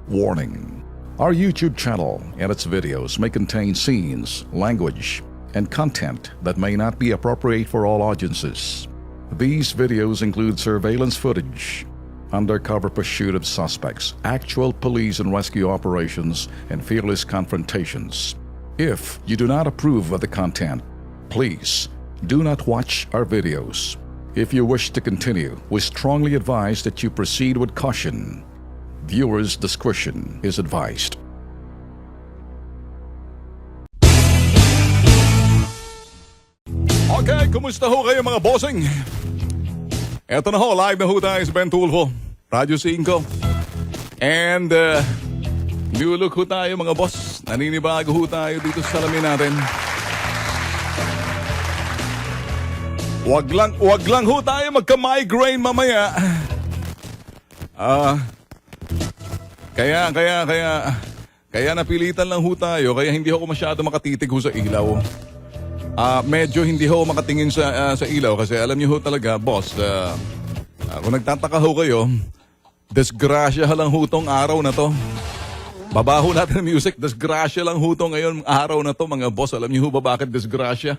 Warning: our YouTube channel and its videos may contain scenes, language, and content that may not be appropriate for all audiences. These videos include surveillance footage, undercover pursuit of suspects, actual police and rescue operations, and fearless confrontations. If you do not approve of the content, please do not watch our videos. If you wish to continue, we strongly advise that you proceed with caution. Viewers' discretion is advised. Okay, kumusta ho kayo mga bossing? Eto na ho, live na ho tayo sa Ben Tulfo, Radyo 5. And new look ho tayo mga boss. Naninibago ho tayo dito sa salamin natin. Wag lang ho tayo magka-migraine mamaya. Kaya napilitan lang ho tayo, kaya hindi ako masyado makatitig ho sa ilaw. Medyo hindi ho makatingin sa ilaw kasi alam niyo ho talaga, boss, kung nagtataka ho kayo, desgrasya lang ho tong araw na to. Babaho natin ang music, desgrasya lang ho to ngayon araw na to mga boss. Alam niyo ho ba bakit desgrasya?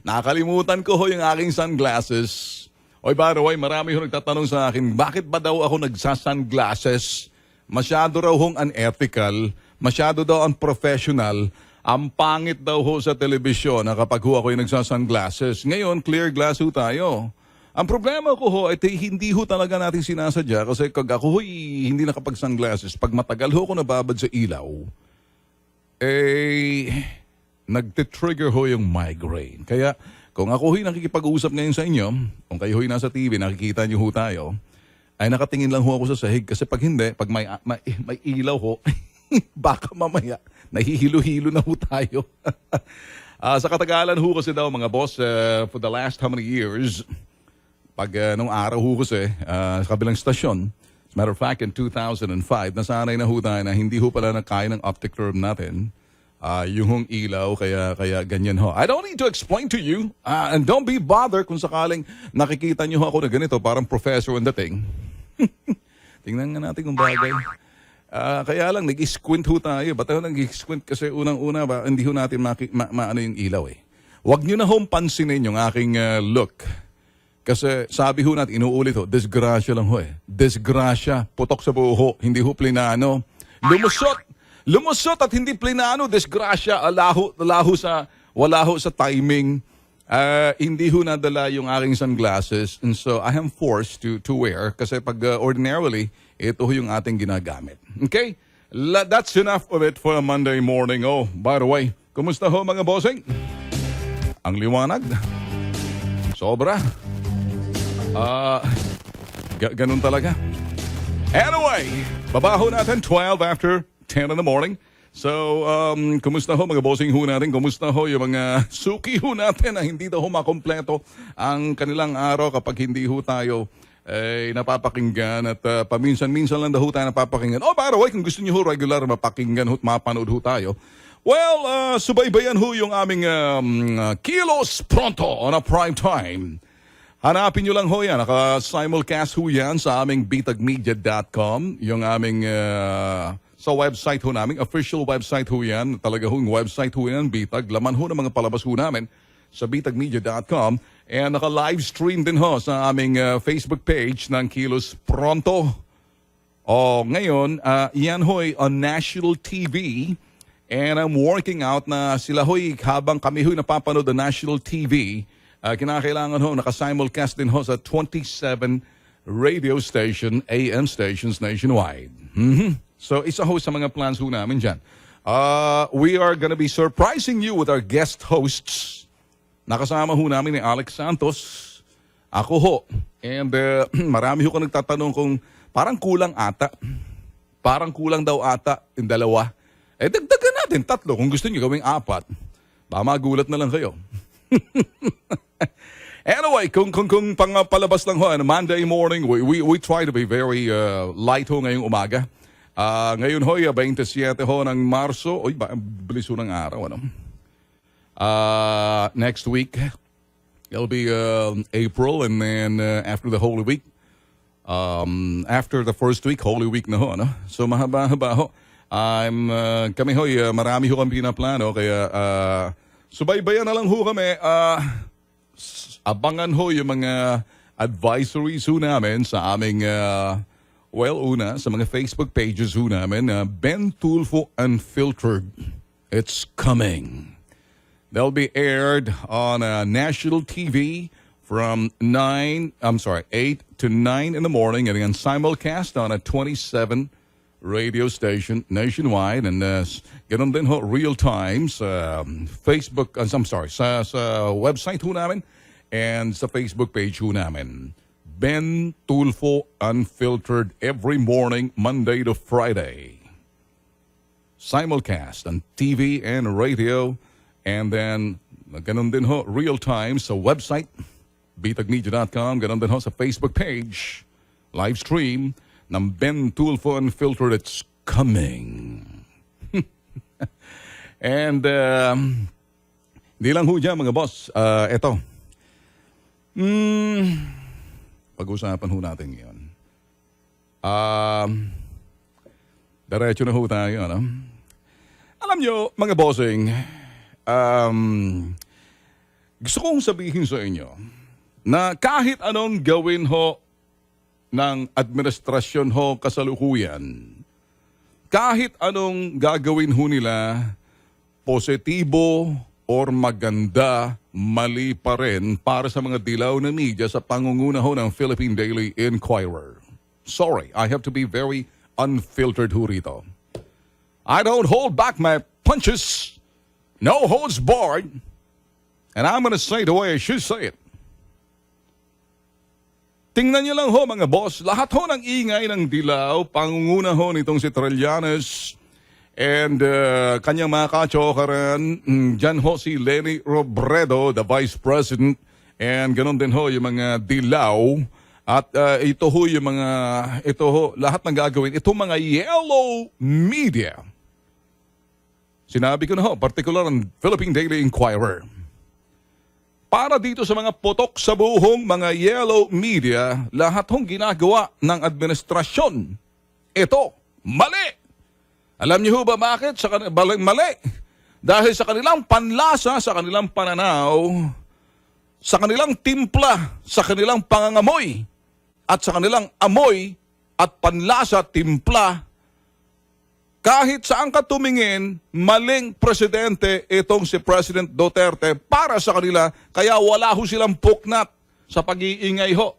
Nakalimutan ko ho yung aking sunglasses. Oy, by the way, marami ho nagtatanong sa akin, bakit ba daw ako nagsasunglasses? Masyado raw hong unethical, masyado daw unprofessional, ang pangit daw ho sa telebisyon na kapag ho ako yung nagsasunglasses. Ngayon, clear glass ho tayo. Ang problema ko ho ay hindi ho talaga natin sinasadya kasi kag ako ho hindi nakapag-sunglasses, pag matagal ho ako nababad sa ilaw, nagtitrigger ho yung migraine. Kaya kung ako ho'y nakikipag-uusap ngayon sa inyo, kung kayo ho'y nasa TV, nakikita niyo ho tayo, ay nakatingin lang ho ako sa sahig. Kasi pag hindi, pag may ilaw ho, baka mamaya, nahihilo-hilo na ho tayo. Sa katagalan ho kasi daw mga boss, for the last how many years, pag nung araw ho kasi, sa kabilang stasyon, as a matter of fact, in 2005, nasanay na ho tayo na hindi ho pala nakaya ng optic nerve natin, yung hong ilaw, kaya ganyan ho. I don't need to explain to you, and don't be bothered kung sakaling nakikita nyo ako na ganito, parang professor on the thing. Tingnan nga natin kung bagay. Kaya lang, nag-squint ho tayo. Ba't ako nag-squint? Kasi unang-una ba, hindi ho natin maano yung ilaw eh. Huwag nyo na hong pansinin yung aking look. Kasi sabi ho natin, inuulit ho, disgrasya lang ho eh. Disgrasya, putok sa buho, hindi ho plinano. Lumusot at hindi plinano, disgrasya, wala ho sa timing. Hindi ho nadala yung aking sunglasses. And so I am forced to wear kasi pag ordinarily, ito ho yung ating ginagamit. Okay? That's enough of it for a Monday morning. Oh, by the way, kumusta ho mga bossing? Ang liwanag? Sobra. Ganun talaga. Anyway, babaho natin 12 after 10 in the morning. So, kumusta ho mga bossing ho natin? Kumusta ho yung mga suki ho natin na hindi daw ho makompleto ang kanilang araw kapag hindi ho tayo napapakinggan at paminsan-minsan lang daw ho tayo napapakinggan. Oh, by the way, kung gusto niyo ho regular mapakinggan ho at mapanood ho tayo, well, subaybayan ho yung aming Kilos Pronto on a prime time. Hanapin nyo lang ho yan. Naka-simulcast ho yan sa aming bitagmedia.com. Yung aming sa website ho namin. Official website ho yan. Talaga ho yung website ho yan. Bitag. Laman ho ng mga palabas ho namin sa bitagmedia.com. And naka-live stream din ho sa aming Facebook page ng Kilos Pronto. O ngayon, yan ho'y on national TV. And I'm working out na sila ho'y habang kami ho'y napapanood na national TV, kinakailangan ho, naka-simulcast din ho sa 27 radio station, AM stations nationwide. So, isa ho sa mga plans ho namin dyan. We are gonna be surprising you with our guest hosts. Nakasama ho namin ni Alex Santos, ako ho, and marami ho ka nagtatanong kung parang kulang ata. Parang kulang daw ata yung dalawa. Dagdagan natin 3 kung gusto nyo gawing 4. Baka magulat na lang kayo. Anyway, kung pangpalabas lang ho, Monday morning, we try to be very light ho ngayong umaga. Ngayon ho, 27 ho ng Marso. Uy, bilis ho ng araw, ano? Next week, it'll be April, and then after the Holy Week, After the first week, Holy Week na ho, ano? So mahaba-haba ho. Kami ho, marami ho kami pinaplano, kaya subaybayan na lang ho kami. Abangan ho yung mga advisories ho namin sa aming, una, sa mga Facebook pages ho namin, Ben Tulfo Unfiltered. It's coming. They'll be aired on national TV from 8 to 9 in the morning, and then simulcast on a 27 radio station nationwide, and ganun din ho real time sa Facebook, sa website ho namin and sa Facebook page ho namin. Ben Tulfo Unfiltered every morning, Monday to Friday. Simulcast on TV and radio, and then ganun din ho real time sa website bitagmedia.com, ganun din ho sa Facebook page, live stream ng Ben Tulfo Unfiltered. It's coming. And di lang ho dyan mga boss, eto. Pag-usapan ho natin ngayon. Diretso na ho tayo, ano? Alam nyo, mga bossing, gusto kong sabihin sa inyo na kahit anong gawin ho ng administrasyon ho kasalukuyan, kahit anong gagawin ho nila, positibo or maganda, mali pa rin para sa mga dilaw na media sa pangunguna ho ng Philippine Daily Inquirer. Sorry, I have to be very unfiltered ho rito. I don't hold back my punches, no holds barred, and I'm gonna say the way I should say it. Tingnan niyo lang ho mga boss, lahat ho ng ingay ng dilaw, pangunguna ho nitong si Trillanes and kanyang mga kachokaran, dyan ho si Leni Robredo, the Vice President, and ganon din ho yung mga dilaw. At ito ho yung mga, lahat ng gagawin, itong mga yellow media. Sinabi ko na ho, particular ang Philippine Daily Inquirer. Para dito sa mga putok sa buhong mga yellow media, lahat hong ginagawa ng administrasyon. Ito, mali. Alam niyo ba bakit? Mali. Dahil sa kanilang panlasa, sa kanilang pananaw, sa kanilang timpla, sa kanilang pangangamoy, at sa kanilang amoy at panlasa, timpla, kahit saan ka tumingin, maling presidente itong si President Duterte para sa kanila, kaya wala ho silang puknat sa pag-iingay ho.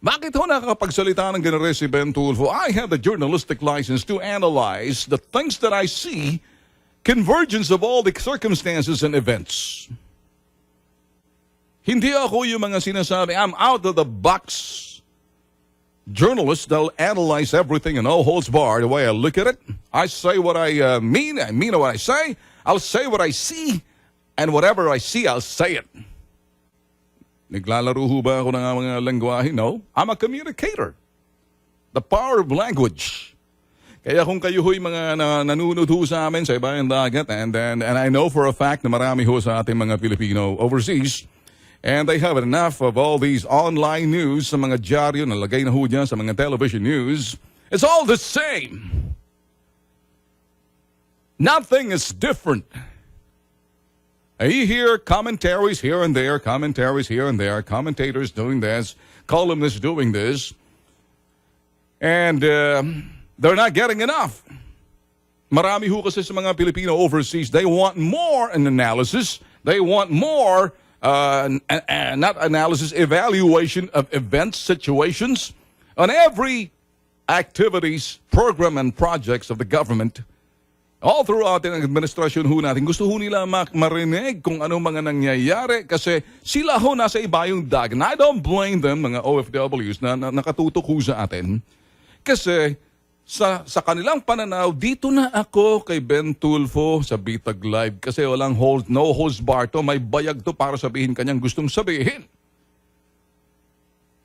Bakit ho nakakapagsalita ng ganun si Ben Tulfo? I have the journalistic license to analyze the things that I see, convergence of all the circumstances and events. Hindi ako yung mga sinasabi, I'm out of the box journalists that'll analyze everything and no holds barred. The way I look at it, I say what I mean what I say, I'll say what I see, and whatever I see, I'll say it. Naglalaro ho ba ako ng mga lengguwahe? No, I'm a communicator. The power of language. Kaya kung kayo ho'y mga nanunod ho sa amin sa ibayang dagat, and I know for a fact na marami ho sa ating mga Pilipino overseas, and they have enough of all these online news sa mga dyaryo na lagay na ho dyan sa mga television news. It's all the same. Nothing is different. You hear commentaries here and there, commentators doing this, columnists doing this, and they're not getting enough. Marami ho kasi sa mga Pilipino overseas, they want more an analysis, they want more not analysis, evaluation of events, situations, on every activities, program, and projects of the government. All throughout the administration ho natin, gusto ho nila marinig kung anong mga nangyayari kasi sila ho nasa iba yung dagat. And I don't blame them, mga OFWs na nakatutok ho sa atin. Kasi sa kanilang pananaw, dito na ako kay Ben Tulfo sa Bitag Live kasi walang no holds bar to, may bayag to para sabihin kanyang gustong sabihin.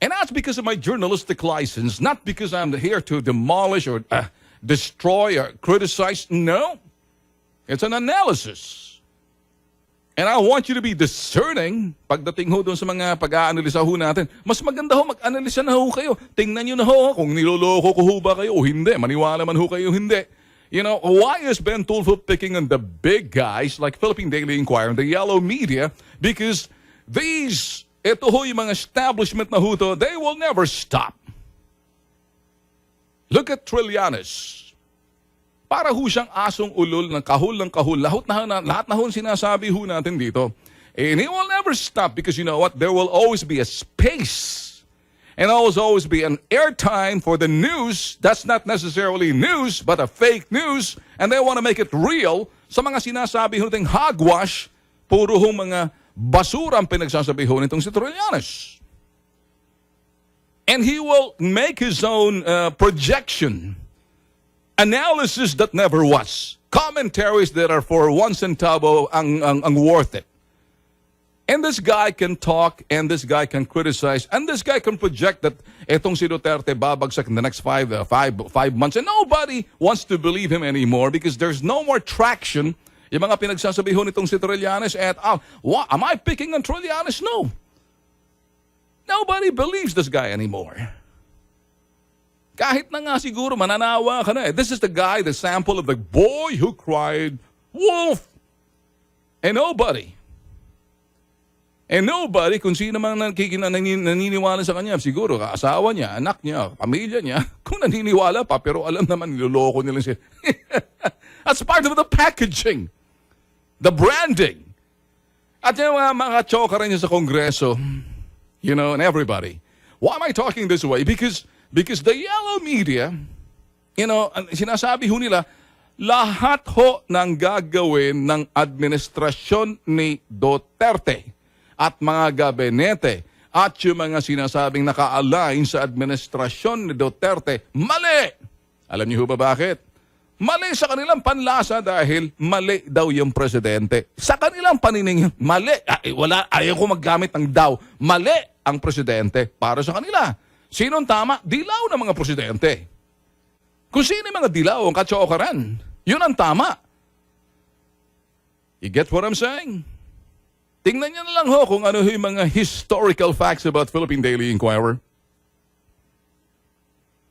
And that's because of my journalistic license, not because I'm here to demolish or destroy or criticize. No, it's an analysis. And I want you to be discerning pagdating ho doon sa mga pag-aanalisa ho natin. Mas maganda ho, mag-analisa na ho kayo. Tingnan nyo na ho kung niloloko ko ho ba kayo o hindi. Maniwala man ho kayo hindi. You know, why is Ben Tulfo picking on the big guys like Philippine Daily Inquirer and the yellow media? Because ito ho yung mga establishment na ho to, they will never stop. Look at Trillanes. Para ho siyang asong ulol ng kahul. Lahat na ho sinasabi ho natin dito. And he will never stop because you know what? There will always be a space. And always be an airtime for the news. That's not necessarily news, but a fake news. And they want to make it real. Sa mga sinasabi ho nating hogwash, puro ho mga basura ang pinagsasabi ho nitong si Trillanes. And he will make his own projection. Analysis that never was. Commentaries that are for 1 centavo ang worth it. And this guy can talk, and this guy can criticize, and this guy can project that etong si Duterte babagsak in the next five months. And nobody wants to believe him anymore because there's no more traction. Yung mga pinagsasabi ho nitong si Trillanes at, am I picking on Trillanes? No. Nobody believes this guy anymore. Kahit na nga siguro mananawa ka na. This is the guy, the sample of the boy who cried, wolf! And nobody, kung sino man naniniwala sa kanya, siguro asawa niya, anak niya, pamilya niya, kung naniniwala pa, pero alam naman, niloloko nila siya. That's part of the packaging. The branding. At yung mga choka rin niya sa Kongreso, you know, and everybody. Why am I talking this way? Because the yellow media, you know, sinasabi ho nila, lahat ho ng gagawin ng administrasyon ni Duterte at mga gabinete at yung mga sinasabing naka-align sa administrasyon ni Duterte, mali! Alam niyo ho ba bakit? Mali sa kanilang panlasa dahil mali daw yung presidente. Sa kanilang paniningin, mali. Ayaw ko maggamit ng daw. Mali ang presidente para sa kanila. Sinong tama? Dilaw ng mga presidente. Kung sino yung mga dilaw ang katsokaran, yun ang tama. You get what I'm saying? Tingnan niyo na lang ho kung ano yung mga historical facts about Philippine Daily Inquirer.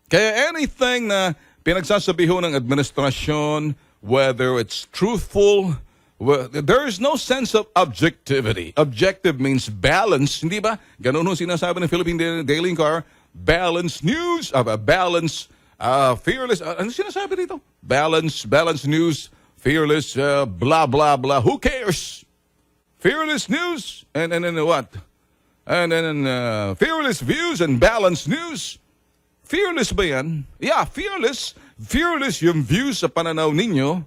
Kaya anything na pinagsasabi ho ng administrasyon, whether it's truthful, there is no sense of objectivity. Objective means balance, hindi ba? Ganun ho sinasabi ng Philippine Daily Inquirer. Balanced news, fearless, ano sinasabi dito? Balanced news, fearless, blah, blah, blah. Who cares? Fearless news, and then what? And then fearless views and balanced news. Fearless ba yan? Yeah, fearless. Fearless yung views sa pananaw ninyo.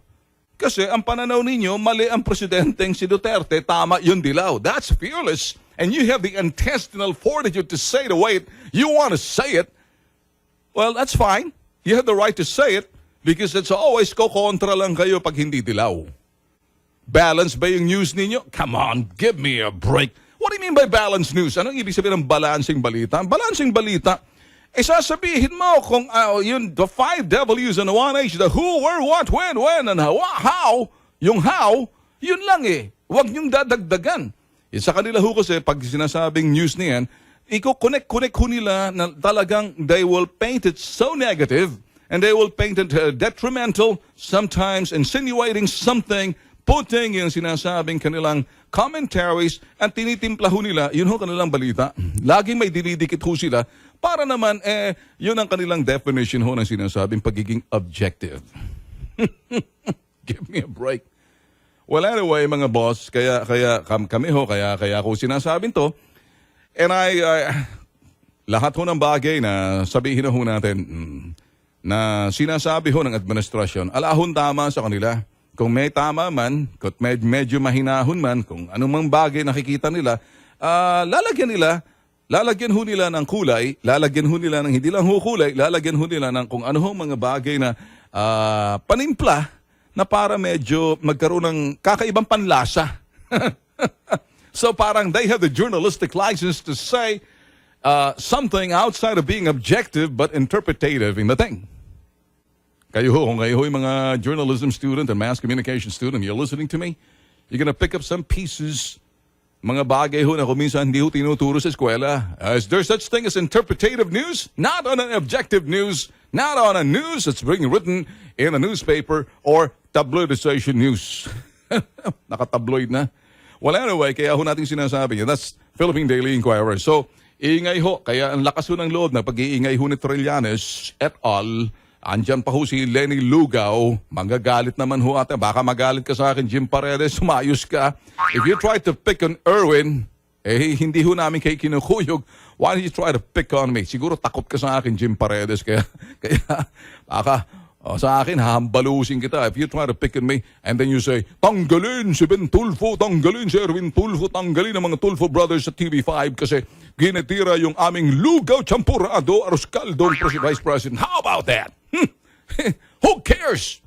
Kasi ang pananaw ninyo, mali ang presidenteng si Duterte, tama yung dilaw. That's fearless. And you have the intestinal fortitude to say the way you want to say it. Well, that's fine. You have the right to say it because it's always ko-kontra lang kayo pag hindi dilaw. Balance ba yung news ninyo? Come on, give me a break. What do you mean by balanced news? Anong ibig sabihin ng balancing balita? Balancing balita, sasabihin mo kung the 5 W's and 1 H, the who, where, what, when, and how, yung how, yun lang eh. Huwag niyong dadagdagan. Sa kanila ho kasi, pag sinasabing news niyan, iko-connect ho nila na talagang they will paint it so negative and they will paint it detrimental, sometimes insinuating something, putting yung sinasabing kanilang commentaries at tinitimpla ho nila, yun ho kanilang balita. Laging may dinidikit ho sila para naman, yun ang kanilang definition ho ng sinasabing pagiging objective. Give me a break. Well, anyway, mga boss, kaya kami ho, kaya ako sinasabing to. And lahat ho ng bagay na sabihin na ho natin na sinasabi ho ng administrasyon, alahon tama sa kanila. Kung may tama man, kung medyo mahinahon man, kung anumang bagay nakikita nila, lalagyan ho nila ng kulay, lalagyan ho nila ng hindi lang ho kulay, lalagyan ho nila ng kung ano ho mga bagay na panimpla, na para medyo magkaroon ng kakaibang panlasa. So parang they have the journalistic license to say something outside of being objective but interpretative in the thing. Kung kayo ho yung mga journalism student and mass communication student, you're listening to me, You're gonna pick up some pieces, mga bagay ho na kuminsan hindi ho tinuturo sa eskwela. Is there such thing as interpretative news? Not on an objective news. Not on a news that's being written in a newspaper or tabloidization news. Nakatabloid na. Well, anyway, kaya ho natin sinasabi niya. That's Philippine Daily Inquirer. So, iingay ho. Kaya ang lakas ho ng loob na pag-iingay ho ni Trillanes et al. Andyan pa ho si Lenny Lugaw. Manggagalit naman ho ate. Baka magalit ka sa akin, Jim Paredes. Sumayos ka. If you try to pick on Erwin, hindi ho namin kayo kinukuyog. Why don't you try to pick on me? Siguro takot ka sa akin, Jim Paredes. Kaya baka sa akin, hahambalusin kita. If you try to pick on me, and then you say, tanggalin si Ben Tulfo, tanggalin si Erwin Tulfo, tanggalin ang mga Tulfo brothers sa TV5 kasi ginitira yung aming Lugaw, Champurado, Aros Caldong, Vice President. How about that? Who cares?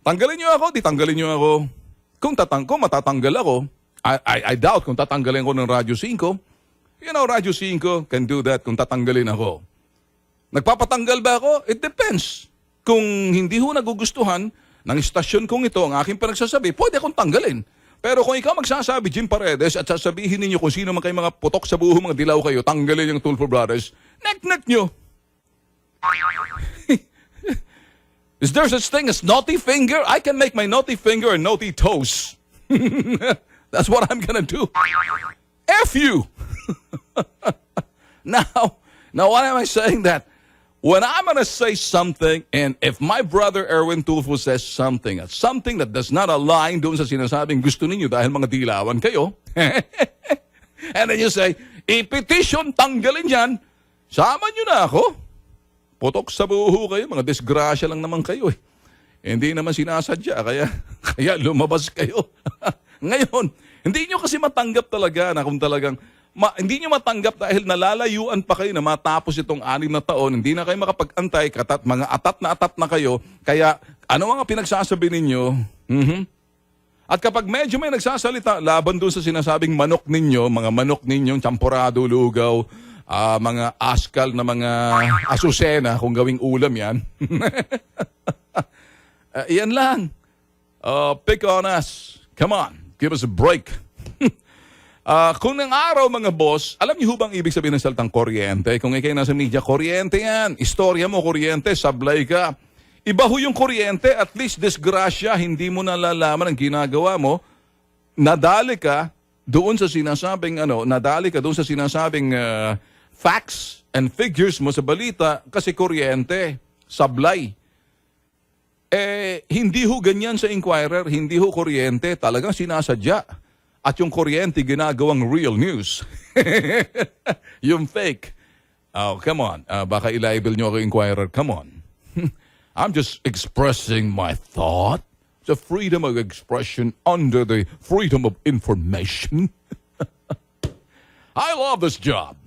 Tanggalin niyo ako, di tanggalin niyo ako. Kung matatanggal ako, I doubt kung tatanggalin ko ng Radyo 5. You know, Radyo 5 can do that kung tatanggalin ako. Nagpapatanggal ba ako? It depends. Kung hindi ho nagugustuhan ng istasyon kong ito, ang aking pinagsasabi, pwede akong tanggalin. Pero kung ikaw magsasabi, Jim Paredes, at sasabihin ninyo kung sino man kayo mga putok sa buho, mga dilaw kayo, tanggalin yung Tulfo Brothers, nek-nek nyo. Is there such thing as naughty finger? I can make my naughty finger and naughty toes. That's what I'm gonna do. F you! Now, why am I saying that? When I'm gonna say something, and if my brother Erwin Tulfo says something that does not align doon sa sinasabing gusto ninyo dahil mga dilawan kayo, and then you say, i-petition, tanggalin yan, sama nyo na ako. Putok sa buho kayo, mga disgrasya lang naman kayo eh. Hindi naman sinasadya, kaya lumabas kayo. Ngayon, hindi nyo kasi matanggap talaga na kung talagang, hindi nyo matanggap dahil nalalayuan pa kayo na matapos itong 6 na taon, hindi na kayo makapag-antay, mga atat na kayo, kaya ano mga pinagsasabi ninyo? At kapag medyo may nagsasalita, laban doon sa sinasabing manok ninyo, mga manok ninyong Champurado, Lugaw, mga askal na mga asusena, kung gawing ulam yan. Yan lang. Pick on us. Come on, give us a break. Kung ng araw mga boss, alam niyo bang ibig sabihin ng salitang kuryente? Kung ikay nasa media, kuryente yan. Istorya mo, kuryente, sablay ka. Iba ho yung kuryente, at least disgrasya, hindi mo nalalaman ang ginagawa mo. Nadali ka doon sa sinasabing, facts and figures mo sa balita kasi kuryente, sablay. Hindi ho ganyan sa Inquirer, hindi ho kuryente, talagang sinasadya. At yung kuryente, ginagawang real news. Yung fake. Oh, come on. Baka i-libel nyo ako, Inquirer. Come on. I'm just expressing my thought. The freedom of expression under the freedom of information. I love this job.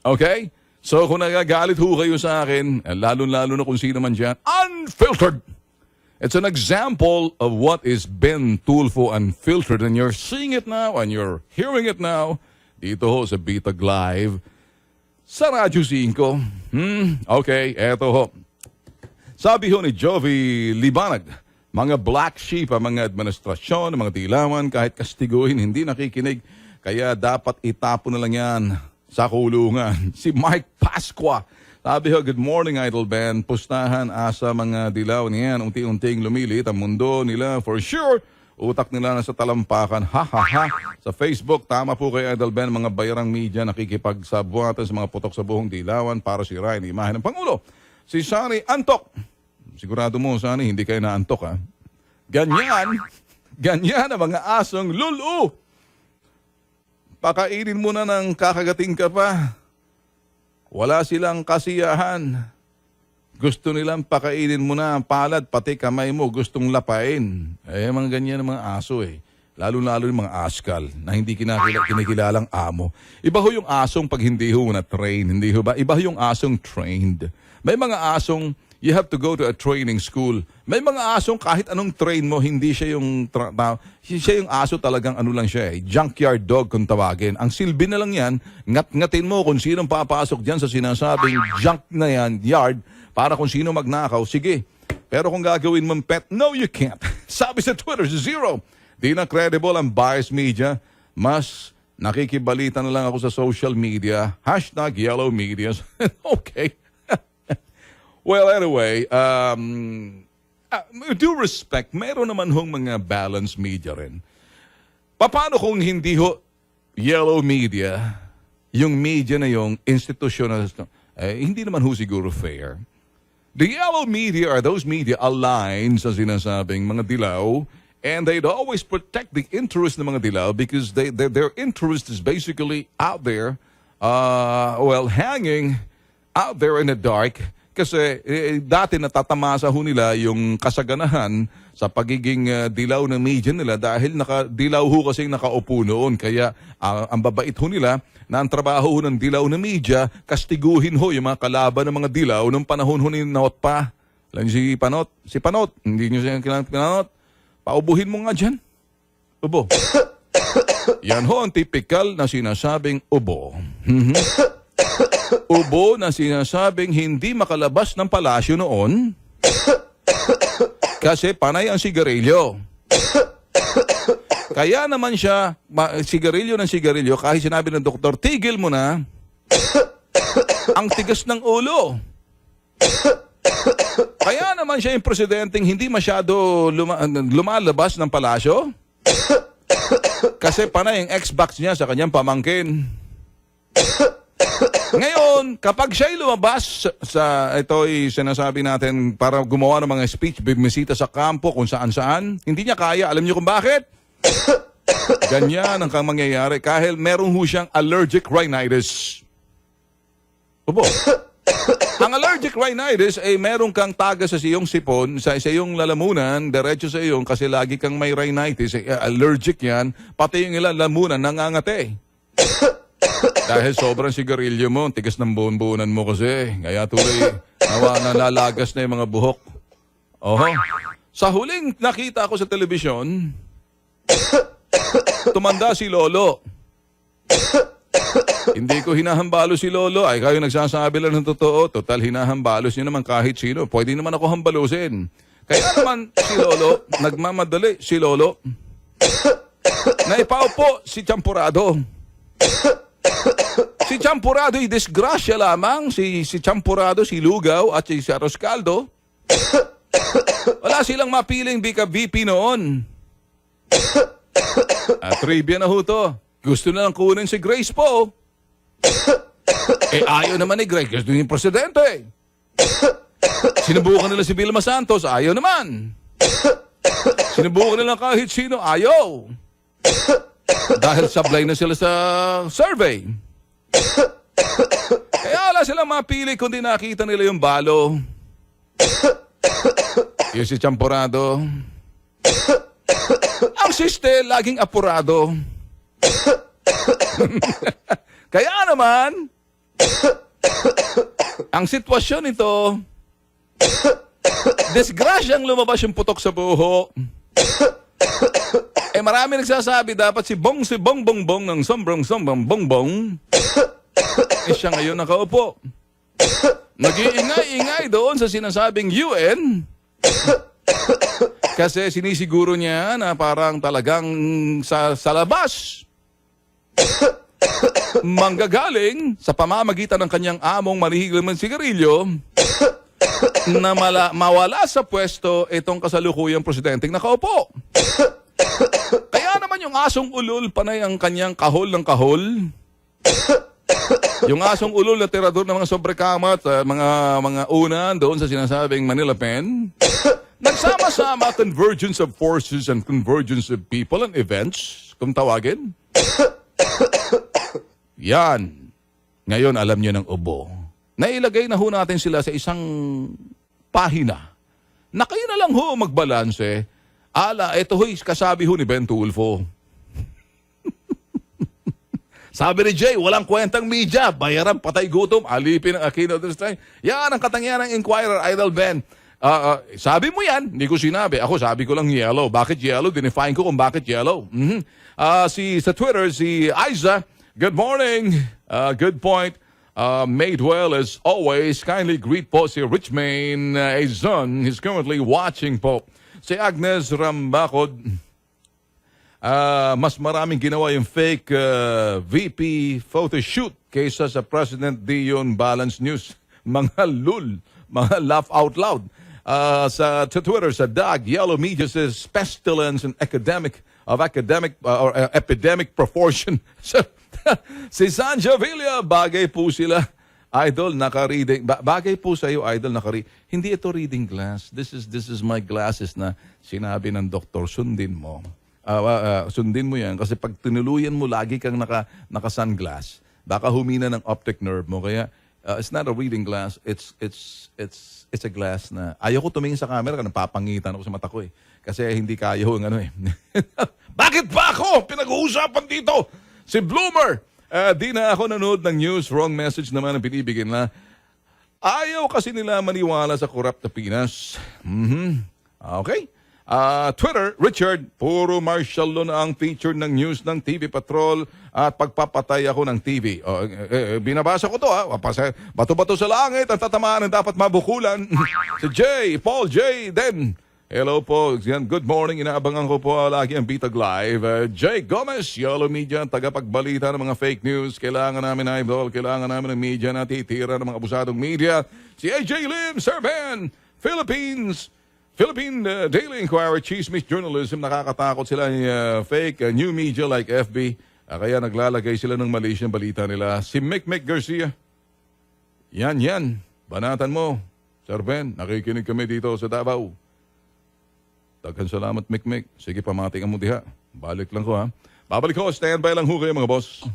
Okay? So kung nagagalit ho kayo sa akin, lalo-lalo na kung sino man dyan, unfiltered. It's an example of what is Ben Tulfo Unfiltered, and you're seeing it now and you're hearing it now dito ho sa Bitag Live sa Radyo 5. Okay, eto ho. Sabi ho ni Jovi Libanag, mga black sheep ang mga administrasyon, mga dilawan, kahit kastiguhin, hindi nakikinig, kaya dapat itapon na lang yan sa kulungan. Si Mike Pasqua, sabi ho, good morning Idol Band, pustahan asa mga dilaw niyan, unti-unting lumilit ang mundo nila, for sure, utak nila na sa talampakan, ha ha ha. Sa Facebook, tama po kay Idol Band, mga bayarang media nakikipagsabuatan sa mga putok sa buhong dilawan para sirain ang imahe ng Pangulo. Si Shani Antok, sigurado mo Shani, hindi kayo naantok ha. Ganyan ang mga asong lulu. Pakainin mo na ng kakagating ka pa. Wala silang kasiyahan. Gusto nilang pakainin mo na ang palad, pati kamay mo, gustong lapain. Mga ganyan ang mga aso eh. Lalo-lalo yung mga askal na hindi kinikilalang amo. Iba ho yung asong pag hindi ho na-train. Hindi ho ba? Iba ho yung asong trained. May mga asong you have to go to a training school. May mga asong kahit anong train mo, hindi siya yung siya yung aso talagang ano lang siya junkyard dog kung tawagin. Ang silbi na lang yan, ngat-ngatin mo kung sinong papasok dyan sa sinasabing junk na yan, yard, para kung sino magnakaw, sige. Pero kung gagawin mong pet, no you can't. Sabi sa Twitter, Zero, Di na credible ang biased media. Mas nakikibalita na lang ako sa social media. #yellow media. Okay. Well, anyway, due respect, meron naman hong mga balanced media rin. Paano kung hindi ho yellow media, yung media na yung institutional, hindi naman ho siguro fair. The yellow media are those media aligned sa sinasabing mga dilaw, and they'd always protect the interest ng mga dilaw because their interest is basically out there, hanging out there in the dark. Kasi dati natatamasa ho nila yung kasaganahan sa pagiging dilaw ng media nila dahil dilaw ho kasi nakaupo noon. Kaya ang babait ho nila na ang trabaho ho ng dilaw na media, kastiguhin ho yung mga kalaban ng mga dilaw nung panahon ho ni Not pa. Alam niyo si Panot, hindi niyo siya kailangan Panot. Paubuhin mo nga dyan. Ubo. Yan ho ang typical na sinasabing ubo. Ubo na sinasabing hindi makalabas ng palasyo noon kasi panay ang sigarilyo. Kaya naman siya, sigarilyo ng sigarilyo, kahit sinabi ng doktor, tigil mo na, ang tigas ng ulo. Kaya naman siya yung presidenteng hindi masyado lumalabas ng palasyo kasi panay ang Xbox niya sa kanyang pamangkin. Ngayon, kapag siya'y lumabas sa ito'y sinasabi natin para gumawa ng mga speech, bimisita sa kampo kung saan-saan, hindi niya kaya. Alam niyo kung bakit? Ganyan ang mangyayari kahit meron ho siyang allergic rhinitis. Opo. Ang allergic rhinitis ay meron kang taga sa iyong sipon, sa iyong lalamunan, diretso sa iyong kasi lagi kang may rhinitis, allergic yan, pati yung ilang lalamunan nangangate. Dahil sobrang sigarilyo mo, tigas ng buon-buonan mo kasi. Kaya tuloy, nalalagas na yung mga buhok. Oho. Sa huling nakita ko sa telebisyon, tumanda si Lolo. Hindi ko hinahambalo si Lolo. Ay, kayo nagsasabi lang ng totoo. Total, hinahambalos niyo naman kahit sino. Pwede naman ako hambalusin. Kaya naman si Lolo, nagmamadali si Lolo. Naipaupo si Champurado. Si Champurado ay disgrasya lamang. Si Champurado, si Lugaw at si Aros Caldo. Wala silang mapiling VP noon. Trivia na ho to. Gusto na lang kunin si Grace po. Ayaw naman ni Grace. Gusto yung presidente. Sinubukan nila si Vilma Santos. Ayaw naman. Sinubukan nila kahit sino. Ayaw. Dahil sablay na sila sa survey. Kaya wala silang mapili kundi nakita nila yung balo. Yung si Champurado. Ang siste, laging apurado. Kaya naman, ang sitwasyon nito, disgrasyang lumabas yung putok sa buho. Marami nagsasabi dapat si Bongbong ng sombrong Bongbong. Siya ngayon nakaupo. Nag-iingay-ingay doon sa sinasabing UN. Kasi sinisiguro niya na parang talagang sa labas manggagaling sa pamamagitan ng kanyang among manihigil ng sigarilyo na mawala sa pwesto itong kasalukuyang presidenteng nakaupo. Kaya naman yung asong ulol, panay ang kanyang kahol ng kahol. Yung asong ulol na tirador ng mga sobrekamat, mga unan doon sa sinasabing Manila Pen, nagsama-sama convergence of forces and convergence of people and events, kung tawagin. Yan. Ngayon, alam niyo ng ubo. Nailagay na ho natin sila sa isang pahina na kayo na lang ho magbalanse. Ito ho'y kasabi ho ni Ben Tulfo. Sabi ni Jay, walang kwentang media. Bayaran, patay, gutom, alipin ang Aquino. Yan ang katangian ng Inquirer, Idol Ben. Sabi mo yan, hindi ko sinabi. Ako, sabi ko lang yellow. Bakit yellow? Dinefine ko kung bakit yellow. Sa Twitter, si Aiza, good morning. Good point. Made well as always. Kindly greet po si Richmain Azon. He's currently watching po. Si Agnes Rambakod, mas maraming ginawa yung fake VP photo shoot kaysa sa President Dion Balance News. Mga lul, mga laugh out loud. Sa Twitter, sa DAG, Yellow Media says pestilence and epidemic proportion. Si Sanja Villa, bagay po sila. Idol, naka-reading. Bagay po sa iyo, Idol, naka-reading. Hindi ito reading glass. This is my glasses na sinabi ng doktor, sundin mo. Sundin mo yan kasi pag tinuluyan mo, lagi kang naka-sunglass. Baka humina ng optic nerve mo. Kaya, it's not a reading glass. It's a glass na ayaw ko tumingin sa camera kasi napapangitan ako sa mata ko eh. Kasi hindi kaya yung ano eh. Bakit ba ako pinag-uusapan dito? Si Bloomer! Di na ako nanood ng news, wrong message naman ang binibigyan na. Ayaw kasi nila maniwala sa corrupt na Pinas. Okay. Twitter, Richard, puro martial law na ang feature ng news ng TV Patrol at pagpapatay ako ng TV. Binabasa ko to bato-bato sa langit at tatamaan ang dapat mabukulan. Si Paul J. Den. Hello po. Good morning. Inaabangan ko po lagi ang Bitag Live. Jay Gomez, Yellow Media, tagapagbalita ng mga fake news. Kailangan namin, Idol. Kailangan namin ng media na titira ng mga abusadong media. Si AJ Lim, Sir Ben, Philippine Daily Inquirer, Chismis Journalism. Nakakatakot sila ng fake new media like FB. Kaya naglalagay sila ng mali siyang balita nila. Si Mick Garcia. Yan. Banatan mo. Sir Ben, nakikinig kami dito sa Davao. Daghan salamat, Mick. Sige, pamating ang mo diha. Balik lang ko, ha. Babalik ko. Standby lang ho kayo, mga boss.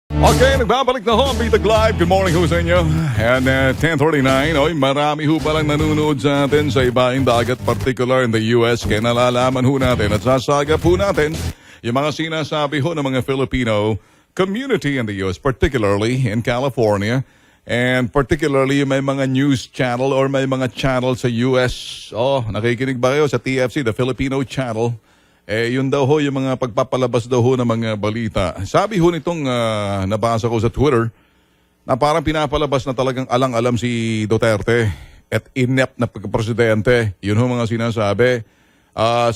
Okay, nagbabalik na ho ang Bitag Live. Good morning ho sa inyo. And 10:39. Oy, marami ho palang nanonood sa atin sa ibaing dagat, particular in the US. Kaya nalalaman ho natin at sasagap ho natin yung mga sinasabi ho ng mga Filipino community in the US, particularly in California. And particularly may mga news channel or may mga channel sa US. Nakikinig ba kayo sa TFC, the Filipino Channel? Yun daw ho, yung mga pagpapalabas daw ho ng mga balita. Sabi ho nitong nabasa ko sa Twitter, na parang pinapalabas na talagang alang-alam si Duterte at inept na pagkapresidente. Yun ho mga sinasabi.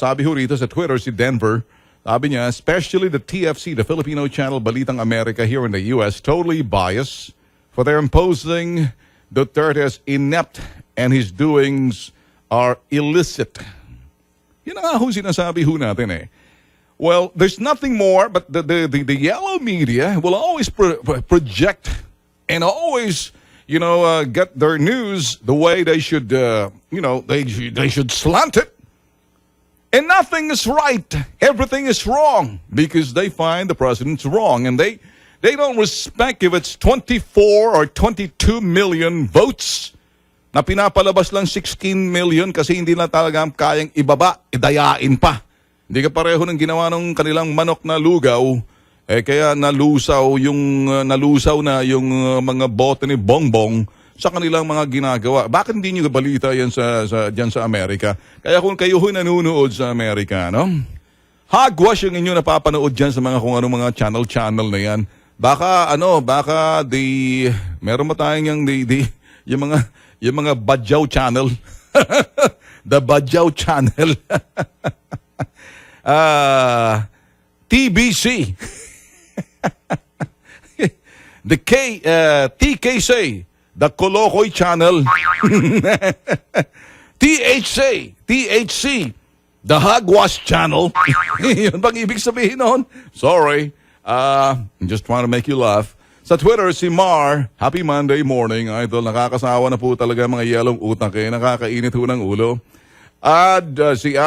Sabi ho rito sa Twitter si Denver, sabi niya, especially the TFC, the Filipino Channel Balitang America here in the US, totally biased for their imposing Duterte as inept and his doings are illicit. Yun nga ho sinasabi ho natin eh. Well, there's nothing more but the yellow media will always project and always, get their news the way they should, they should slant it. And nothing is right. Everything is wrong because they find the president's wrong and they don't respect if it's 24 or 22 million votes na pinapalabas lang 16 million kasi hindi na talaga kayang ibaba, idayain pa. Hindi ka pareho ng ginawa ng kanilang manok na lugaw, kaya nalusaw na yung mga bote ni Bongbong sa kanilang mga ginagawa. Bakit hindi nyo balita yan dyan sa Amerika? Kaya kung kayo nanonood sa Amerika, no? Hagwash yung inyo napapanood dyan sa mga kung anong mga channel na yan. Baka meron ba tayong yung mga Badyaw channel. The Badyaw channel. TBC. The TKC, the Kolokoy channel. THC, the Hagwash channel. Yun bang ibig sabihin noon? Sorry. I'm just trying to make you laugh. Sa Twitter, si Mar, happy Monday morning. Idol, nakakasawa na po talaga mga yelong utak nakakainit ho ng ulo. Si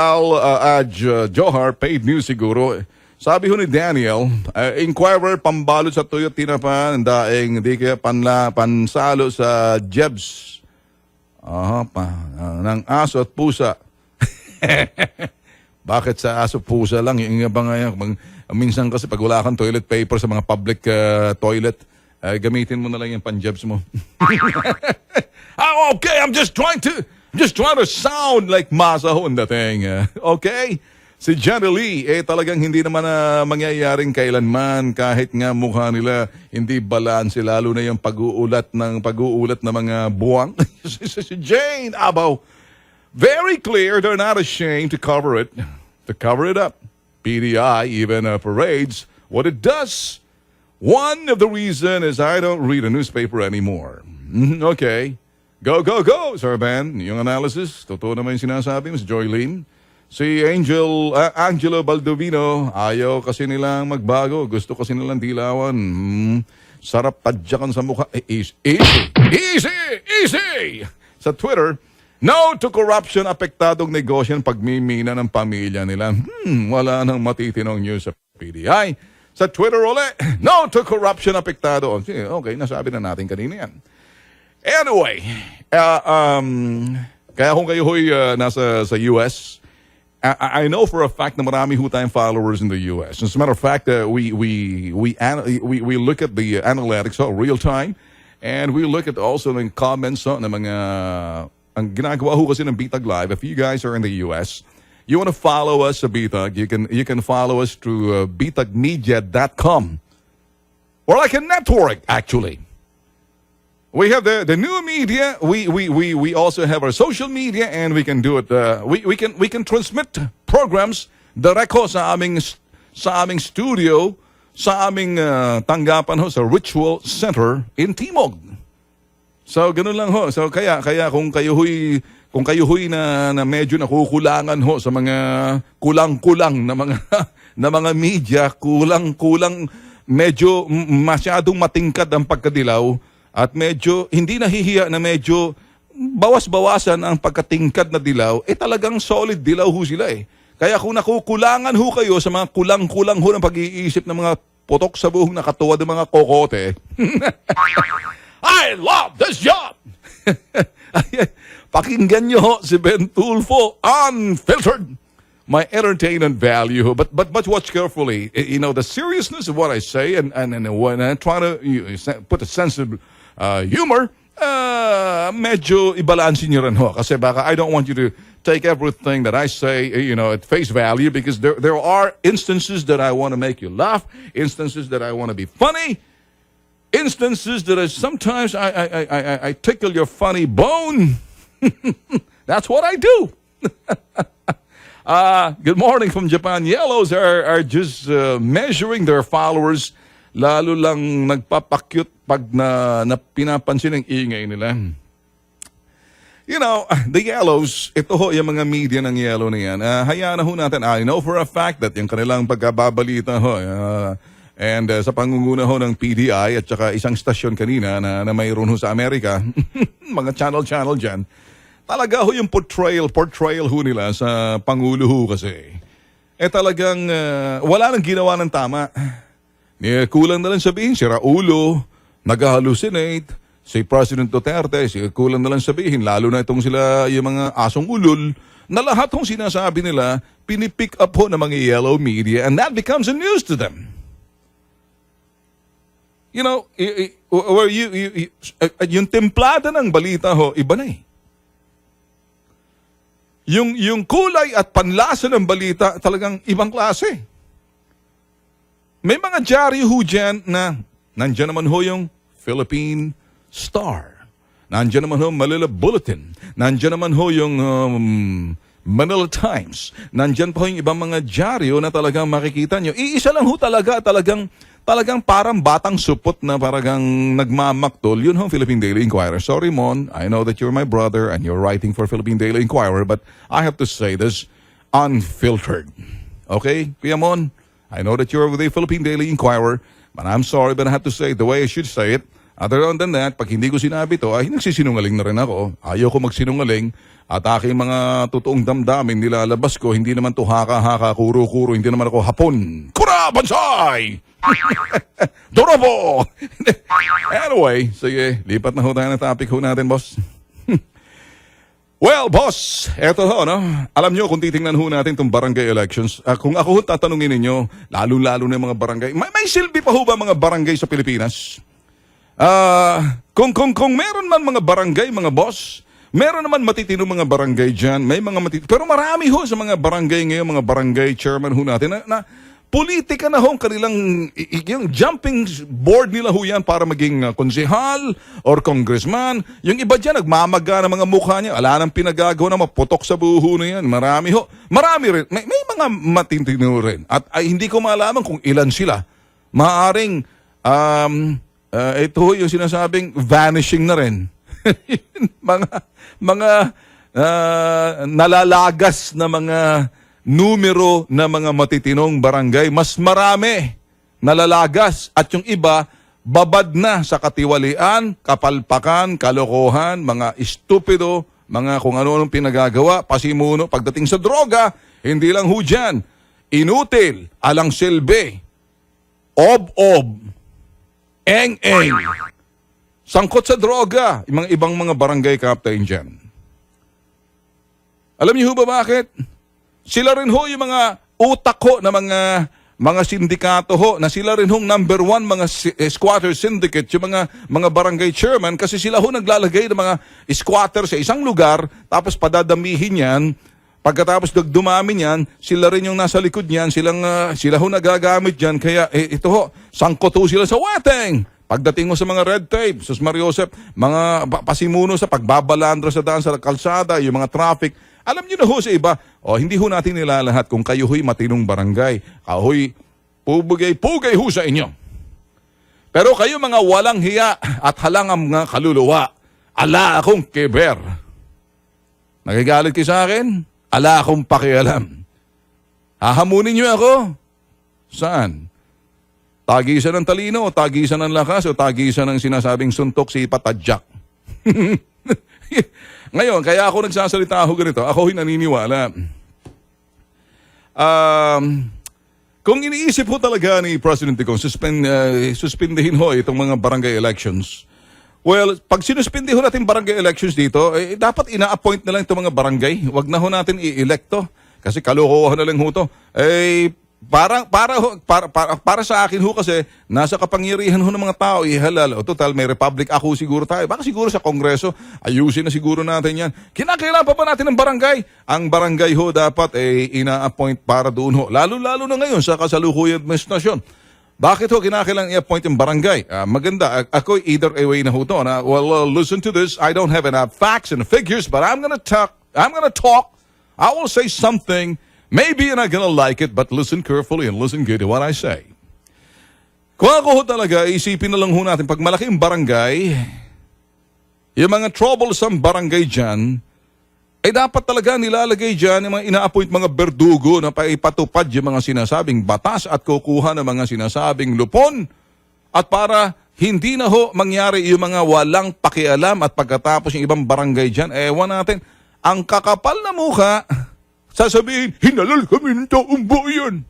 Johar, paid news siguro. Sabi ho ni Daniel, Inquirer, pambalot sa tuyot tinapan, daing di kaya pansalo sa Jebs. Ng aso at pusa. Bakit sa aso pusa lang? Yung iba nga minsan kasi pag wala kang toilet paper sa mga public toilet, gamitin mo na lang yung panjabs mo. Okay, I'm just trying to sound like Masaho and dating. Okay? Si Jenny Lee, talagang hindi naman mangyayaring kailanman kahit nga mukha nila hindi balanse, lalo na yung pag-uulat ng mga buwang. Si Jane Abaw. Very clear, they're not ashamed to cover it up. PDI even parades what it does. One of the reason is I don't read a newspaper anymore. Okay. Go, go, go, Sir Ben. Yung analysis, totoo naman yung sinasabi mo, si Joylene. Si Angelo Baldovino, ayaw kasi nilang magbago. Gusto kasi nilang dilawan. Sarap tadyakan sa mukha. Easy. Sa Twitter, no to corruption, apektadong negosyo ng pagmimina ng pamilya nila. Wala nang matitinong news sa PDI. Sa Twitter ulit, no to corruption, apektado. Okay, nasabi na natin kanina yan. Anyway, kaya kung kayo ho'y nasa sa US, I know for a fact na marami ho tayong followers in the US. As a matter of fact, we look at the analytics real time, and we look at also the comments ng mga ang ginagawa ho kasi ng Bitag Live. If you guys are in the US, you want to follow us sa Bitag, you can follow us through bitagmedia.com, or like a network actually. We have the new media. We also have our social media, and we can do it. We can transmit programs direct sa aming studio, sa aming tanggapan ho sa Ritual Center in Timog. So ganun lang ho. So kaya kung kayo huy na medyo nakukulangan ho sa mga kulang-kulang na mga media, kulang medyo masyadong matingkad ang pagkadilaw. At medyo, hindi nahihiya na medyo bawas-bawasan ang pagkatingkad na dilaw, talagang solid dilaw ho sila eh. Kaya kung nakukulangan ho kayo sa mga kulang-kulang ho ng pag-iisip ng mga putok sa buhong nakatuwa ng mga kokote, I love this job! Pakinggan nyo ho si Ben Tulfo, Unfiltered. My entertainment value, but watch carefully. You know, the seriousness of what I say, and when I try to put a sense of humor, medyo ibalansin nyo rin ho. Kasi baka I don't want you to take everything that I say, at face value, because there are instances that I want to make you laugh, instances that I want to be funny, instances that sometimes I tickle your funny bone. That's what I do. Good morning from Japan. Yellows are just measuring their followers. Lalo lang nagpapakyut pag na pinapansin ang ingay nila. You know, the Yellows, ito ho yung mga media ng Yellow na yan. Hayaan na ho natin. I know for a fact that yung kanilang pagkababalita ho, and sa pangunguna ho ng PDI at saka isang stasyon kanina na mayroon ho sa Amerika, mga channel dyan, talaga ho yung portrayal ho nila sa Pangulo ho kasi. Talagang wala nang ginawa ng tama. Kulang na lang sabihin, si Raulo, nag-hallucinate, si President Duterte, kulang na lang sabihin, lalo na itong sila yung mga asong ulol, na lahat hong sinasabi nila, pinipick up ho ng mga yellow media, and that becomes a news to them. You know, yung templada ng balita ho, iba na eh. Yung kulay at panlasa ng balita talagang ibang klase. May mga dyaryo ho dyan na nandyan naman ho yung Philippine Star. Nandyan naman ho Manila Bulletin. Nandyan naman ho yung Manila Times. Nandyan pa ho yung ibang mga dyaryo na talagang makikita nyo. Iisa lang ho talagang parang batang supot na parang nagmamaktol. Yun ho, Philippine Daily Inquirer. Sorry, Mon. I know that you're my brother and you're writing for Philippine Daily Inquirer, but I have to say this, unfiltered. Okay, Kuya Mon? I know that you're with the Philippine Daily Inquirer, but I'm sorry, but I have to say it the way I should say it. Other than that, pag hindi ko sinabi to, nagsisinungaling na rin ako. Ayaw ko magsinungaling at aking mga totoong damdamin nilalabas ko. Hindi naman to haka-haka, kuro-kuro. Hindi naman ako hapon. Kura! Bansay! Dorobo! Anyway, sige, lipat na ho tayo ng topic ho natin, boss. Well, boss, eto ho, no? Alam nyo, kung titingnan ho natin itong barangay elections, kung ako ho tatanungin ninyo, lalo-lalo na yung mga barangay, may silbi pa ho ba mga barangay sa Pilipinas? Kung meron man mga barangay, mga boss, meron naman matitino mga barangay dyan, may mga matitino. Pero marami ho sa mga barangay ngayon, mga barangay chairman ho natin, na politika na ho ang kanilang, yung jumping board nila ho yan para maging konsehal or congressman. Yung iba dyan, nagmamaga ng mga mukha niya. Wala nang pinagagawa na maputok sa buho na yan. Marami ho. Marami rin. May mga matintino rin. At hindi ko malaman kung ilan sila. Maaring, ito ho yung sinasabing vanishing na rin. mga nalalagas na mga numero na mga matitinong barangay, mas marami nalalagas at yung iba babad na sa katiwalian, kapalpakan, kalokohan, mga estupido, mga kung ano-anong pinagagawa, pasimuno, pagdating sa droga, hindi lang ho dyan, inutil, alang silbi, ob-ob, eng-eng, sangkot sa droga, yung mga ibang mga barangay captain dyan. Alam niyo ba bakit? Sila rin ho yung mga utak ho na mga sindikato ho, na sila rin hong number one mga squatter syndicate, yung mga barangay chairman, kasi sila ho naglalagay ng mga squatter sa isang lugar, tapos padadamihin yan, pagkatapos dumami yan, sila rin yung nasa likod niyan, sila ho nagagamit yan, kaya ito ho, sangkot ho sila sa weteng. Pagdating mo sa mga red tape, Sus Mariosep, mga pasimuno sa pagbabalandra sa daan sa kalsada, yung mga traffic, alam niyo na ho sa iba, hindi ho natin nilalahat kung kayo ho'y matinong barangay, kahoy pugay ho sa inyo. Pero kayo mga walang hiya at halangang mga kaluluwa, ala akong keber. Nagagalit kayo sa akin? Ala akong pakialam. Hahamunin niyo ako? Saan? Tagisan ng talino, o tagisan ng lakas, o tagisan ng sinasabing suntok si patadyak. Ngayon, kaya ako nagsasalita ako ganito, ako'y naniniwala. Kung iniisip ho talaga ni President Digong, suspindihin ho itong mga barangay elections. Well, pag sinuspindi ho natin barangay elections dito, dapat ina-appoint na lang itong mga barangay. Huwag na ho natin i-electo. Kasi kalokohan na lang ho to. Para sa akin ho kasi, nasa kapangyarihan ho ng mga tao, ihalal. O total, may republic ako siguro tayo. Baka siguro sa Kongreso, ayusin na siguro natin yan. Kinakailangan pa ba natin ng barangay? Ang barangay ho dapat ina-appoint para doon ho. Lalo-lalo na ngayon sa kasalukuyang administrasyon. Bakit ho kinakailangan i-appoint yung barangay? Maganda. Ako either way na ho to. Well, listen to this. I don't have enough facts and figures, but I'm gonna talk. I will say something. Maybe you're not gonna like it, but listen carefully and listen good to what I say. Kung ako ho talaga, isipin na lang ho natin, pag malaking barangay, yung mga troublesome barangay dyan, dapat talaga nilalagay dyan yung mga ina-appoint mga berdugo na paipatupad yung mga sinasabing batas at kukuha ng mga sinasabing lupon. At para hindi na ho mangyari yung mga walang pakialam at pagkatapos yung ibang barangay dyan, ewan natin, ang kakapal na mukha, sasabihin, hinalal kami ng taong bayan.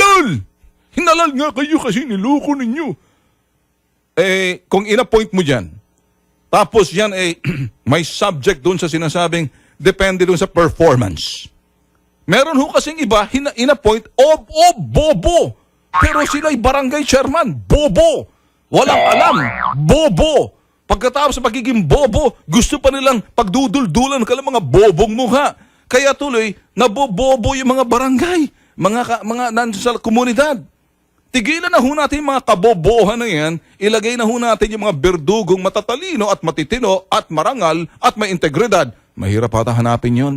Lol! Hinalal nga kayo kasi niloko ninyo. Kung in-appoint mo dyan, tapos yan may subject dun sa sinasabing, depende dun sa performance. Meron ho kasing iba, in-appoint, bobo. Pero sila'y barangay chairman, bobo. Walang alam, bobo. Pagkatapos sa pagiging bobo, gusto pa nilang pagduduldulan ka lang mga bobong mukha. Kaya tuloy, nabobobo yung mga barangay, mga nandun sa komunidad. Tigilan na ho natin yung mga kabobohan na yan, ilagay na ho natin yung mga berdugong matatalino at matitino at marangal at may integridad. Mahirap ata hanapin yun.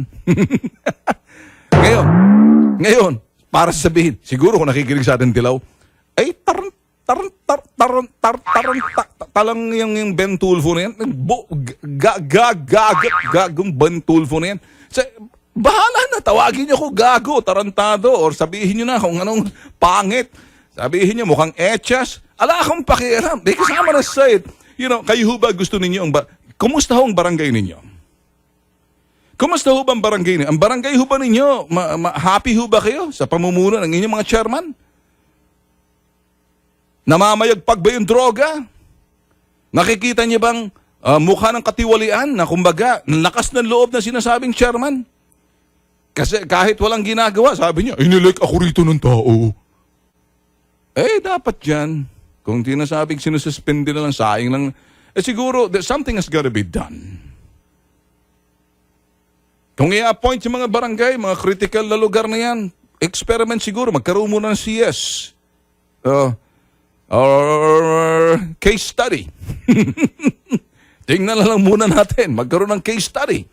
Ngayon, para sabihin, siguro kung nakikinig sa atin Dilaw, talang yung Ben Tulfo na yan, gagong Ben Tulfo na yan. Bahala na, tawagin niyo ko gago, tarantado, or sabihin niyo na kung anong pangit. Sabihin niyo mukhang etchas. Ala akong pakialam. Di kasama na sa it. Kayo ho ba gusto ninyo kumusta ho ang barangay ninyo? Kumusta ho ba ang barangay ninyo? Ang barangay ho ba ninyo, happy ho ba kayo sa pamumuno ng inyong mga chairman? Namamayagpag ba yung droga? Nakikita niyo bang mukha ng katiwalian na kumbaga, lakas ng loob na sinasabing chairman? Kasi kahit walang ginagawa, sabi niya, inilike ako rito ng tao. Dapat yan. Kung tinasabing sinususpende na lang, sayang lang. Siguro, something has got to be done. Kung i-appoint yung mga barangay, mga critical na lugar na yan, experiment siguro, magkaroon muna ng CS. Or case study. Tingnan na lang muna natin, magkaroon ng case study.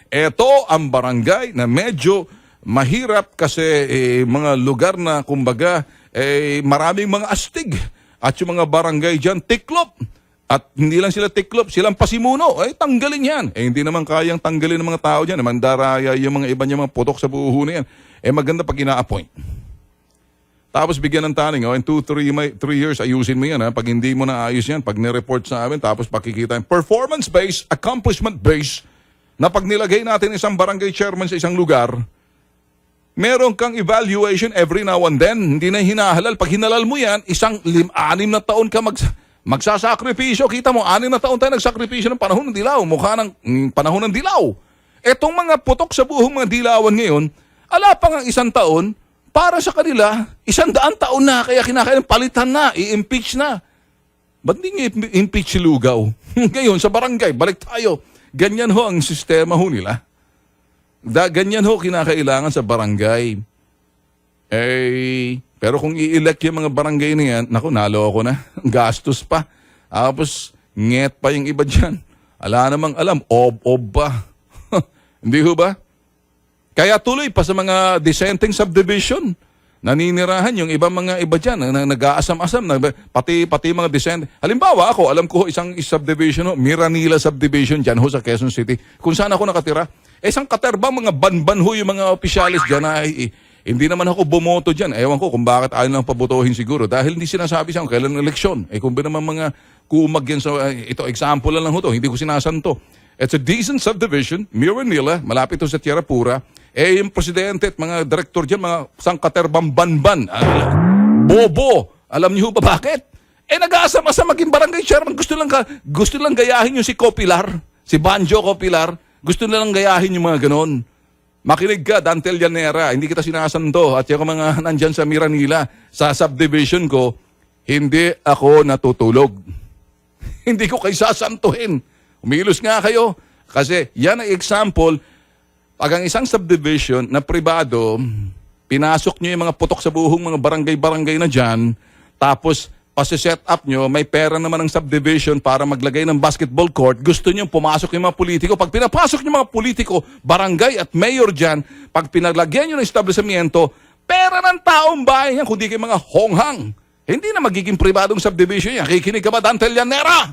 Ito ang barangay na medyo mahirap kasi mga lugar na kumbaga maraming mga astig. At yung mga barangay dyan, tiklop. At hindi lang sila tiklop, silang pasimuno. Tanggalin yan. Hindi naman kayang tanggalin ng mga tao dyan. Mandaraya yung mga iba niya mga putok sa buho na yan. Maganda pag ina-appoint. Tapos bigyan ng taning, in 2-3 years, ayusin mo yan. Pag hindi mo na ayos yan, pag nireport sa amin, tapos pakikita yung performance-based, accomplishment-based, na pag nilagay natin isang barangay chairman sa isang lugar, meron kang evaluation every now and then. Hindi na hinahalal. Pag hinalal mo yan, 6 na taon ka magsasakripisyo. Kita mo, 6 na taon tayo nagsakripisyo ng panahon ng dilaw. Mukha ng panahon ng dilaw. Etong mga putok sa buhong mga dilawan ngayon, ala pa nga 1 taon, para sa kanila, 100 taon na, kaya kinakailangan palitan na, i-impeach na. Ba't hindi i-impeach si Lugaw? Ngayon, sa barangay, balik tayo. Ganyan ho ang sistema ho nila. Ganyan ho kinakailangan sa barangay. Pero kung i-elect yung mga barangay na yan, naku, naloko na. Gastos pa. Tapos, nget pa yung iba dyan. Ala namang alam, ob ba? Hindi ho ba? Kaya tuloy pa sa mga dissenting subdivision. Naninirahan yung ibang mga iba dyan, na nag-aasam-asam, pati mga dissent. Halimbawa ako, alam ko isang subdivision, Miranila subdivision dyan ho sa Quezon City. Kung saan ako nakatira, isang katerbang mga banban ho yung mga opisyalis dyan na hindi naman ako bumoto dyan. Ewan ko kung bakit ayaw lang pabotohin siguro. Dahil hindi sinasabi sa kailan ng eleksyon. Kung ba naman mga kumag yan sa, ito example lang ho to, hindi ko sinasanto. It's a decent subdivision, Miranila, malapit to sa Tierra Pura. Yung presidente at mga direktor dyan, mga sangkaterbang banban. Bobo! Alam niyo ba bakit? Nag-aasam-asam maging barangay chairman. Gusto lang gayahin yung si Copilar, si Banjo Copilar. Gusto nilang gayahin yung mga ganon. Makinig ka, Dantel Llanera, hindi kita sinasanto. At yung mga nandyan sa Miranila, sa subdivision ko, hindi ako natutulog. Hindi ko kayo sasantuhin. Umilos nga kayo. Kasi yan ang example. Pag ang isang subdivision na pribado, pinasok nyo yung mga putok sa buhong mga barangay-barangay na dyan, tapos pasi-set up nyo, may pera naman ng subdivision para maglagay ng basketball court, gusto nyo pumasok yung mga politiko. Pag pinapasok yung mga politiko, barangay at mayor dyan, pag pinaglagyan nyo ng establishmento, pera ng taong bayan yan, kundi kayo mga honghang. Hindi na magiging pribadong subdivision yan. Kikinig ka ba, Dantel Llanera?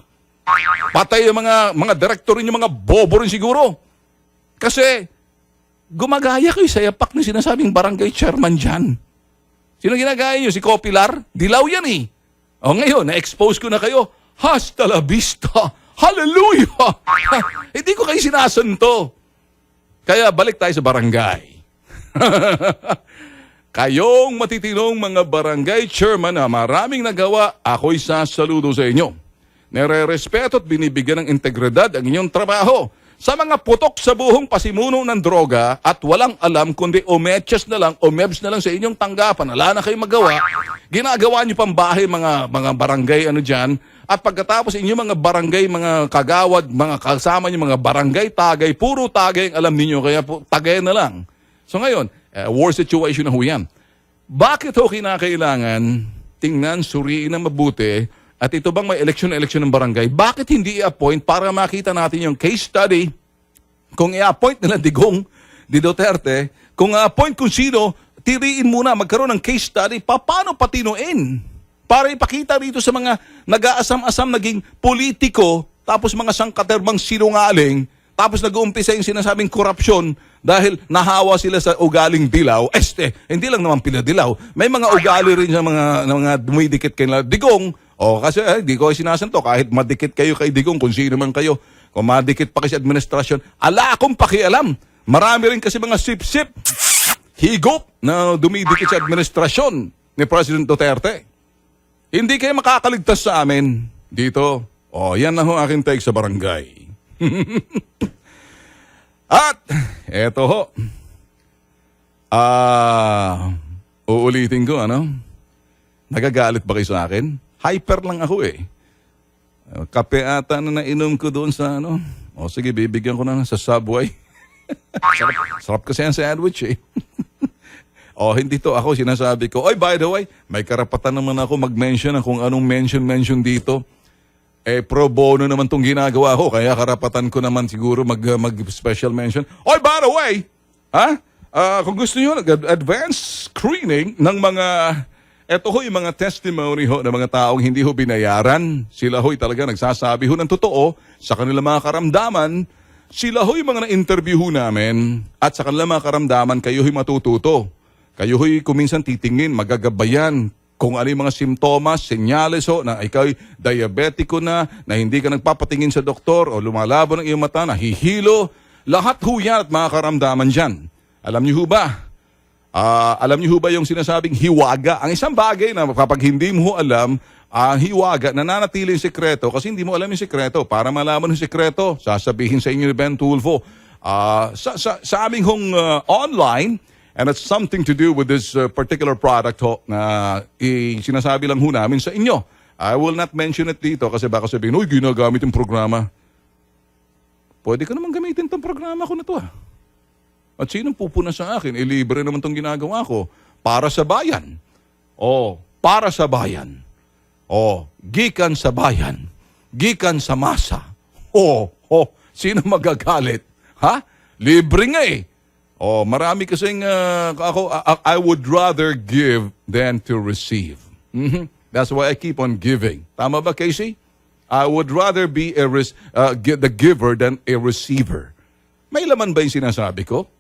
Patay yung mga direktor yung mga bobo rin siguro. Kasi, gumagaya kayo sa yapak na sinasabing barangay chairman dyan. Sino ginagaya nyo? Si Copilar? Dilaw yan eh. O ngayon, na-expose ko na kayo. Hasta la vista. Hallelujah! Hindi ko kayo sinasanto. Kaya balik tayo sa barangay. Kayong matitinong mga barangay chairman na maraming nagawa, ako'y sasaludo sa inyo. Nere-respeto at binibigyan ng integridad ang inyong trabaho. Sa mga putok sa buhong pasimuno ng droga at walang alam kundi omebs na lang sa inyong tanggapan, wala na kayong magawa, ginagawa nyo pang bahay mga barangay dyan, at pagkatapos inyong mga barangay, mga kagawad, mga kasama nyo, mga barangay tagay, puro tagay ang alam ninyo, kaya tagay na lang. So ngayon, war situation na ho yan. Bakit ho kinakailangan tingnan, suriin na mabuti, at ito bang may eleksyon ng barangay, bakit hindi i-appoint para makita natin yung case study? Kung i-appoint nila Digong, di Duterte, kung i-appoint kung sino, tiriin muna, magkaroon ng case study, paano patinuin? Para ipakita rito sa mga nag-aasam-asam naging politiko, tapos mga sangkaterbang sinungaling, tapos nag-uumpisa yung sinasabing korupsyon dahil nahawa sila sa ugaling dilaw. Hindi lang naman pila dilaw. May mga ugali rin sa mga dumidikit kay Digong. Kasi di ko sinasanto, kahit madikit kayo kay Digong, kung sino man kayo, kung madikit pa kasi administrasyon, ala akong pakialam. Marami rin kasi mga sip-sip, higop na dumidikit sa administrasyon ni President Duterte. Hindi kayo makakaligtas sa amin dito. Yan na ho aking take sa barangay. At, eto ho. Uulitin ko, nagagalit ba kayo sa akin? Hyper lang ako eh. Kape ata na nainom ko doon sa sige, bibigyan ko na sa Subway. Sarap kasi ang sandwich eh. O, hindi to ako sinasabi ko. Oy, by the way, may karapatan naman ako mag-mention ng kung anong mention dito. Pro bono naman tong ginagawa ko, kaya karapatan ko naman siguro mag-special mention. Oy, by the way, kung gusto nyo, advanced screening ng mga, eto ho yung mga testimony ho ng mga taong hindi ho binayaran. Sila ho'y talaga nagsasabi ho ng totoo sa kanilang mga karamdaman. Sila ho'y mga na-interview ho namin at sa kanilang mga karamdaman, kayo ho'y matututo. Kayo ho'y kuminsan titingin, magagabayan kung ano yung mga simptomas, senyales ho na ikaw'y diabetiko na hindi ka nagpapatingin sa doktor o lumalabo ng iyong mata, nahihilo. Lahat ho yan at mga karamdaman dyan. Alam niyo ho ba? Alam niyo ho ba yung sinasabing hiwaga? Ang isang bagay na kapag hindi mo ho alam, ang hiwaga, nananatiling sekreto kasi hindi mo alam yung sekreto. Para malaman yung sekreto, sasabihin sa inyo ni Ben Tulfo. Sa aming hong online, and it's something to do with this particular product ho, na sinasabi lang ho namin sa inyo. I will not mention it dito kasi baka sabihin, uy, ginagamit yung programa. Pwede ka naman gamitin itong programa ko na to. At sinong pupuna sa akin? Libre naman itong ginagawa ko. Para sa bayan. Para sa bayan. Gikan sa bayan. Gikan sa masa. Sino magagalit? Ha? Libre nga eh. Marami kasing I would rather give than to receive. That's why I keep on giving. Tama ba, Casey? I would rather be the giver than a receiver. May laman ba yung sinasabi ko?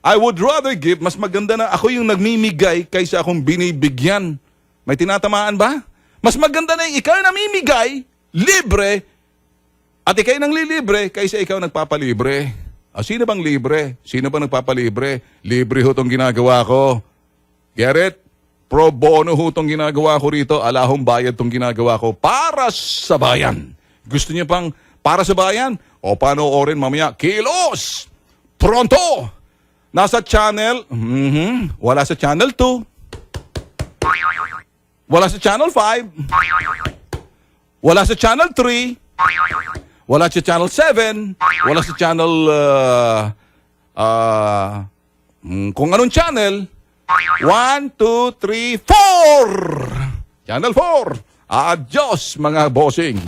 I would rather give, mas maganda na ako yung nagmimigay kaysa akong binibigyan. May tinatamaan ba? Mas maganda na yung ikaw namimigay, libre, at ikaw nang lilibre kaysa ikaw nagpapalibre. Sino bang libre? Sino bang nagpapalibre? Libre ho itong ginagawa ko. Get it? Pro bono ho itong ginagawa ko rito. Alahong bayad itong ginagawa ko para sa bayan. Gusto niyo pang para sa bayan? O panoorin mamaya. Kilos! Pronto! Nasa channel, wala sa channel 2. Wala sa channel 5. Wala sa channel 3. Wala sa channel 7. Wala sa channel, kung anong channel. 1, 2, 3, 4! Channel 4. Adios, mga bossing.